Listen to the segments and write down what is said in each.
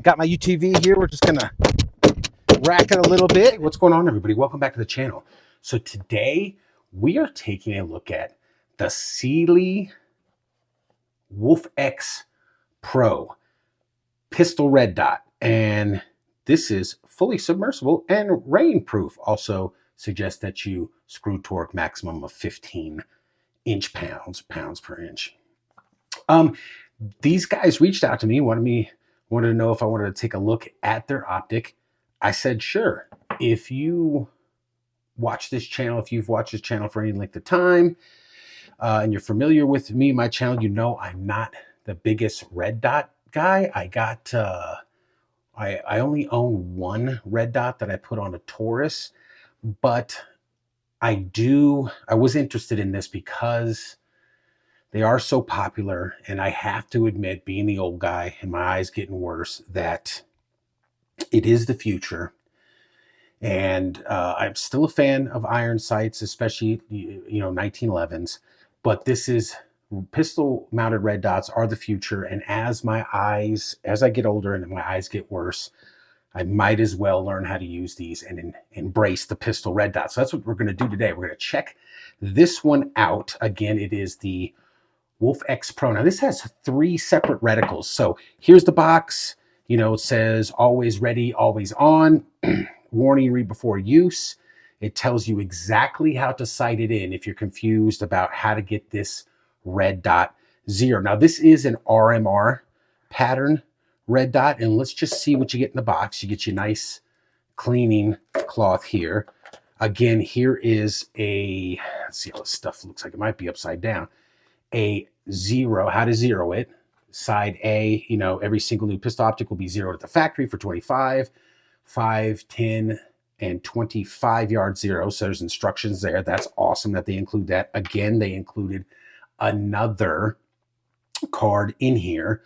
Got my UTV here. We're just gonna rack it a little bit. Hey, what's going on, everybody? Welcome back to the channel. So today we are taking a look at the CYELEE Wolf X Pro pistol red dot, and this is fully submersible and rain proof. Also suggests that you screw torque maximum of 15 pounds per inch. These guys reached out to me, wanted to know if I wanted to take a look at their optic. I said, sure. If you watch this channel, if you've watched this channel for any length of time, and you're familiar with me, my channel, you know I'm not the biggest red dot guy. I only own one red dot that I put on a Taurus, but I was interested in this because they are so popular, and I have to admit, being the old guy and my eyes getting worse, that it is the future. And I'm still a fan of iron sights, especially 1911s. But this is pistol mounted red dots are the future. And as I get older and my eyes get worse, I might as well learn how to use these and embrace the pistol red dot. So that's what we're going to do today. We're going to check this one out. Again, it is the Wolf X Pro. Now this has 3 separate reticles. So here's the box. It says always ready, always on. Warning, read before use. It tells you exactly how to sight it in if you're confused about how to get this red dot 0. Now this is an RMR pattern red dot, and let's just see what you get in the box. You get your nice cleaning cloth here. Again, here is let's see how this stuff looks like. It might be upside down. A 0, how to zero it. Side A, every single new pistol optic will be zeroed at the factory for 25, 5, 10, and 25 yard zero. So there's instructions there. That's awesome that they include that. Again, they included another card in here.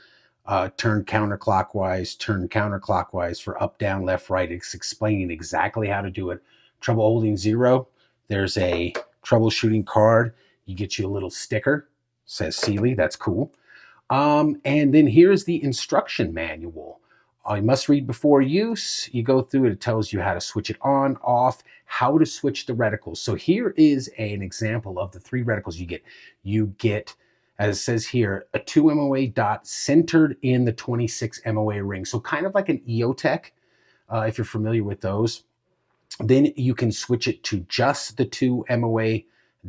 Turn counterclockwise for up, down, left, right. It's explaining exactly how to do it. Trouble holding 0. There's a troubleshooting card. You get you a little sticker. Says CYELEE. That's cool. And then here's the instruction manual. You must read before use. You go through it. It tells you how to switch it on, off, how to switch the reticles. So here is an example of the 3 reticles you get. You get, as it says here, a 2 MOA dot centered in the 26 MOA ring. So kind of like an EOTech, if you're familiar with those. Then you can switch it to just the 2 MOA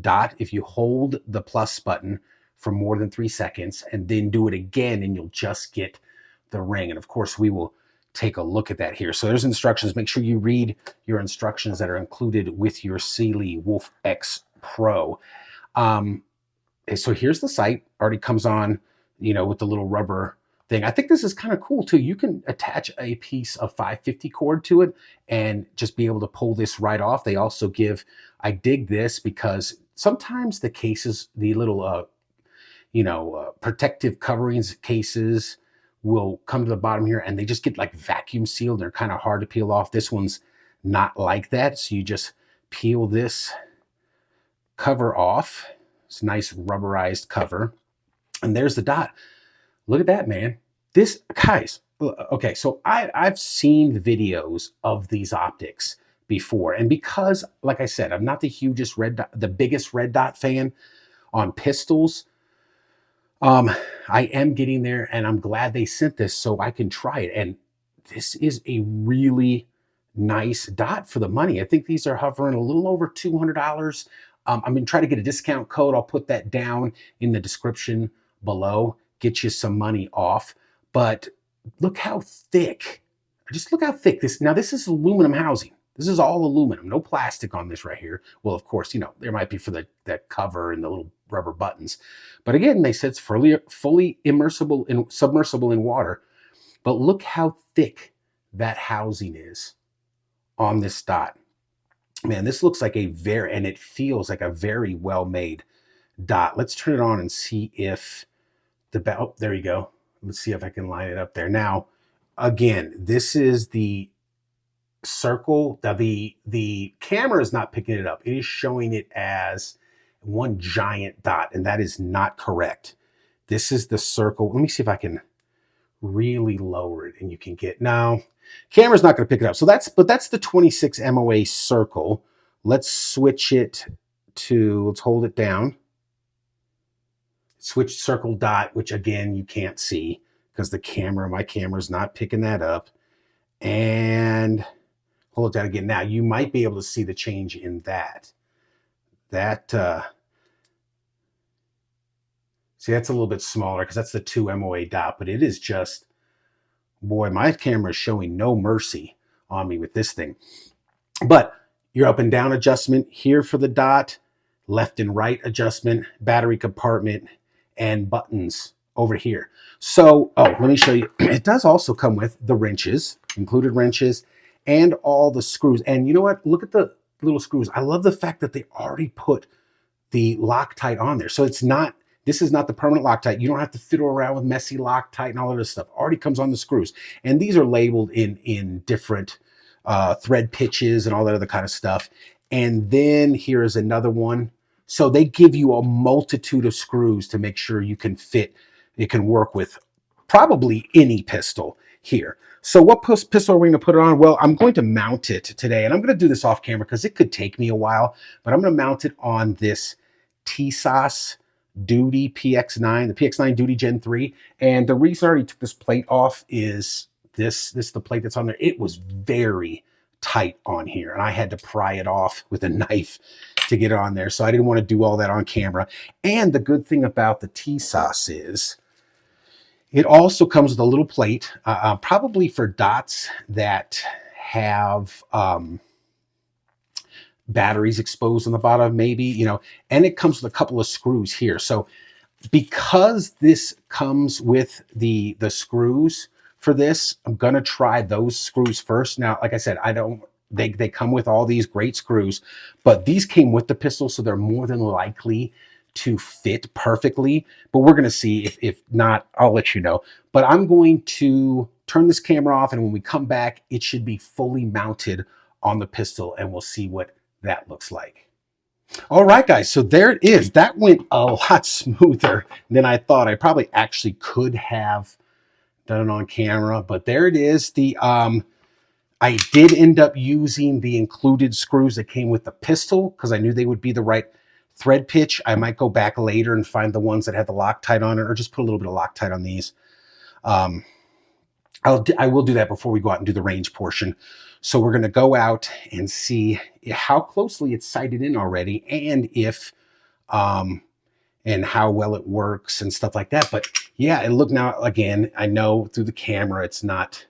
dot if you hold the plus button for more than 3 seconds, and then do it again, and you'll just get the ring. And of course, we will take a look at that here. So there's instructions. Make sure you read your instructions that are included with your CYELEE Wolf X Pro. So here's the sight. Already comes on, with the little rubber thing. I think this is kind of cool too. You can attach a piece of 550 cord to it and just be able to pull this right off. They also I dig this because sometimes the cases, the little protective coverings cases will come to the bottom here, and they just get like vacuum sealed. They're kind of hard to peel off. This one's not like that. So you just peel this cover off. It's a nice rubberized cover. And there's the dot. Look at that, man. This, guys, okay, so I've seen videos of these optics before. And because, like I said, I'm not the biggest red dot fan on pistols, I am getting there, and I'm glad they sent this so I can try it. And this is a really nice dot for the money. I think these are hovering a little over $200. I'm going to try to get a discount code. I'll put that down in the description below. Get you some money off. But look how thick. Just look how thick this. Now, this is aluminum housing. This is all aluminum, no plastic on this right here. Well, of course, there might be for that cover and the little rubber buttons. But again, they said it's fully immersible and submersible in water. But look how thick that housing is on this dot. Man, this looks like and it feels like a very well-made dot. Let's turn it on and see if there you go. Let's see if I can line it up there. Now, again, this is the circle. Now the camera is not picking it up. It is showing it as one giant dot, and that is not correct. This is the circle. Let me see if I can really lower it and you can get, now camera's not going to pick it up. So that's the 26 MOA circle. Let's switch it to, let's hold it down. Switch circle dot, which again, you can't see because my camera's not picking that up. And hold it down again. Now you might be able to see the change in that. See, that's a little bit smaller because that's the 2 MOA dot, but it is just, boy, my camera is showing no mercy on me with this thing. But your up and down adjustment here for the dot, left and right adjustment, battery compartment, and buttons over here. So, oh, let me show you. It does also come with the wrenches, included wrenches, and all the screws. And you know what? Look at the little screws. I love the fact that they already put the Loctite on there. So this is not the permanent Loctite. You don't have to fiddle around with messy Loctite and all of this stuff. Already comes on the screws. And these are labeled in different thread pitches and all that other kind of stuff. And then here is another one. So they give you a multitude of screws to make sure you can fit, it can work with probably any pistol here. So what pistol are we going to put it on? Well, I'm going to mount it today, and I'm going to do this off camera because it could take me a while, but I'm going to mount it on this TSOS Duty PX9, the PX9 Duty Gen 3. And the reason I already took this plate off is this is the plate that's on there. It was very tight on here, and I had to pry it off with a knife to get it on there. So I didn't want to do all that on camera. And the good thing about the TSOS is it also comes with a little plate, probably for dots that have batteries exposed on the bottom, maybe, you know, and it comes with a couple of screws here. So because this comes with the screws for this, I'm going to try those screws first. Now, like I said, they come with all these great screws, but these came with the pistol, so they're more than likely to fit perfectly. But we're going to see. If not, I'll let you know. But I'm going to turn this camera off, and when we come back, it should be fully mounted on the pistol, and we'll see what that looks like. All right, guys, so there it is. That went a lot smoother than I thought. I probably actually could have done it on camera, but there it is. I did end up using the included screws that came with the pistol because I knew they would be the right thread pitch. I might go back later and find the ones that had the Loctite on it, or just put a little bit of Loctite on these. I will do that before we go out and do the range portion. So we're going to go out and see how closely it's sighted in already, and if and how well it works and stuff like that. But yeah, and look, now again, I know through the camera it's not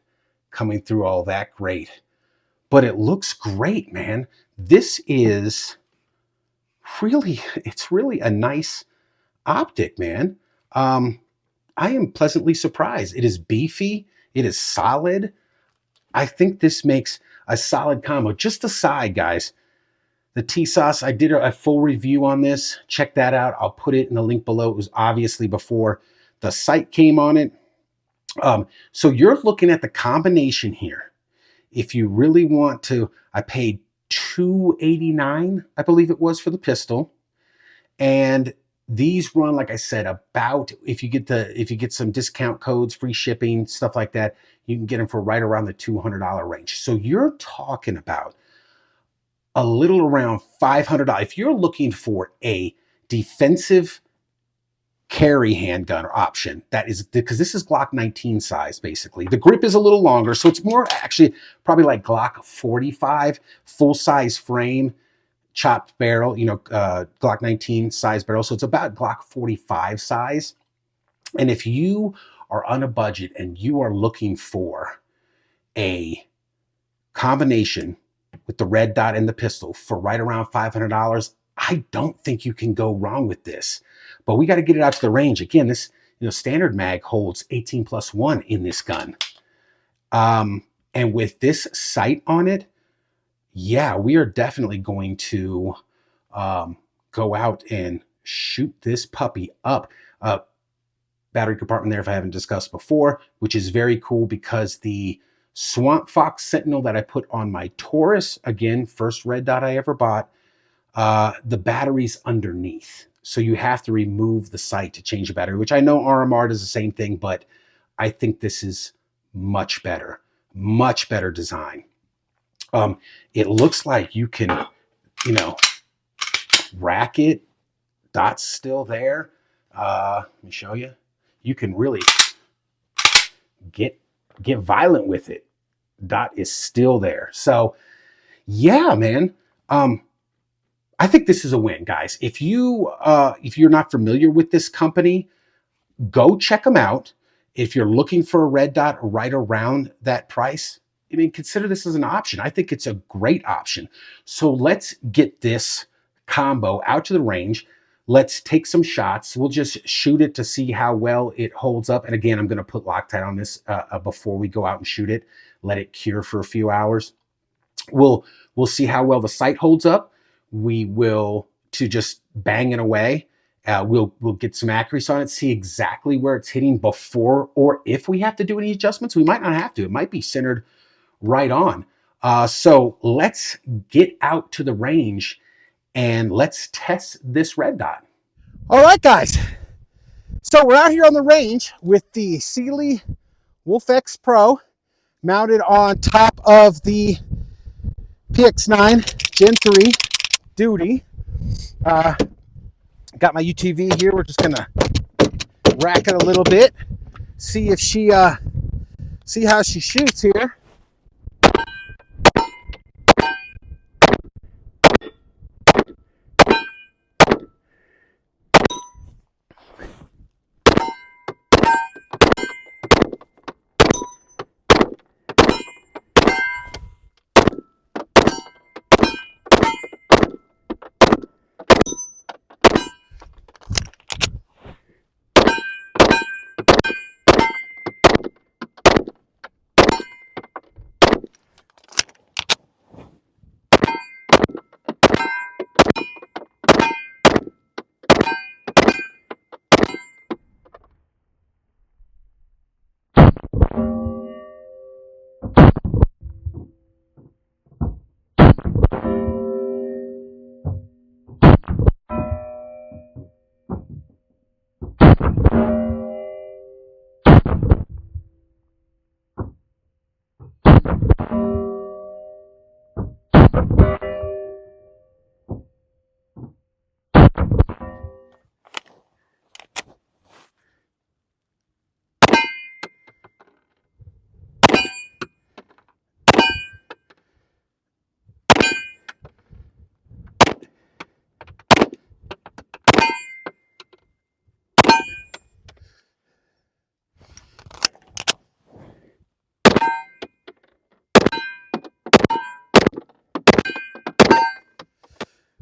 coming through all that great, but it looks great, man. This is really, it's really a nice optic, man. I am pleasantly surprised. It is beefy. It is solid. I think this makes a solid combo. Just aside, guys, the TSOS, I did a full review on this. Check that out. I'll put it in the link below. It was obviously before the sight came on it. So you're looking at the combination here. If you really want to, I paid $289, I believe it was, for the pistol. And these run, like I said, about, if you get some discount codes, free shipping, stuff like that, you can get them for right around the $200 range. So you're talking about a little around $500. If you're looking for a defensive carry handgun option, that is, because this is Glock 19 size, basically. The grip is a little longer, so it's more actually probably like Glock 45, full size frame, chopped barrel, you know, Glock 19 size barrel. So it's about Glock 45 size. And if you are on a budget and you are looking for a combination with the red dot and the pistol for right around $500, I don't think you can go wrong with this. But we got to get it out to the range. Again, this, you know, standard mag holds 18+1 in this gun. And with this sight on it, yeah, we are definitely going to go out and shoot this puppy up. Battery compartment there, if I haven't discussed before, which is very cool because the Swamp Fox Sentinel that I put on my Taurus, again, first red dot I ever bought, the battery's underneath. So you have to remove the sight to change the battery, which I know RMR does the same thing, but I think this is much better design. It looks like you can, you know, rack it. Dot's still there. Let me show you. You can really get violent with it. Dot is still there. So yeah, man. I think this is a win, guys. If you're not familiar with this company, go check them out. If you're looking for a red dot right around that price, I mean, consider this as an option. I think it's a great option. So let's get this combo out to the range. Let's take some shots. We'll just shoot it to see how well it holds up. And again, I'm going to put Loctite on this before we go out and shoot it. Let it cure for a few hours. We'll see how well the sight holds up. We will to just bang it away. We'll get some accuracy on it, see exactly where it's hitting before, or if we have to do any adjustments. We might not have to. It might be centered right on. So let's get out to the range and let's test this red dot. All right, guys. So we're out here on the range with the CYELEE Wolf X Pro mounted on top of the PX9 Gen 3 Duty. Got my UTV here. We're just gonna rack it a little bit, see if she see how she shoots here.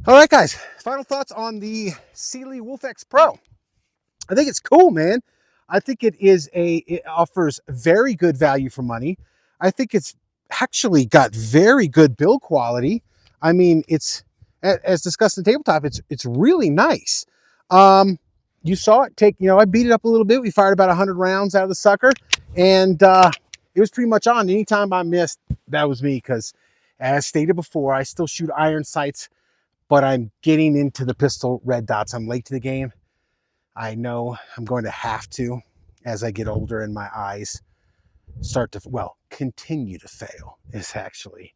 All right, guys, final thoughts on the CYELEE Wolf X Pro. I think it's cool, man. I think it offers very good value for money. I think it's actually got very good build quality. I mean, it's, as discussed in tabletop, it's really nice. You saw it take, I beat it up a little bit. We fired about 100 rounds out of the sucker, and it was pretty much on. Anytime I missed, that was me, because as stated before, I still shoot iron sights, but I'm getting into the pistol red dots. I'm late to the game. I know I'm going to have to, as I get older and my eyes start to, well, continue to fail is actually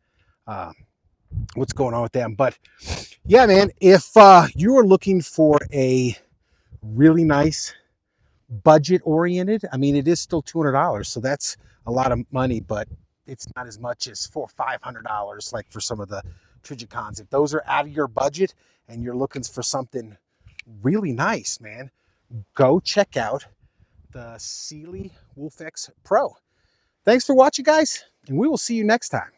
what's going on with them. But yeah, man, if you are looking for a really nice budget oriented, I mean, it is still $200, so that's a lot of money, but it's not as much as $400 or $500 like for some of the Trigicons. If those are out of your budget and you're looking for something really nice, man, go check out the CYELEE Wolf X Pro. Thanks for watching, guys, and we will see you next time.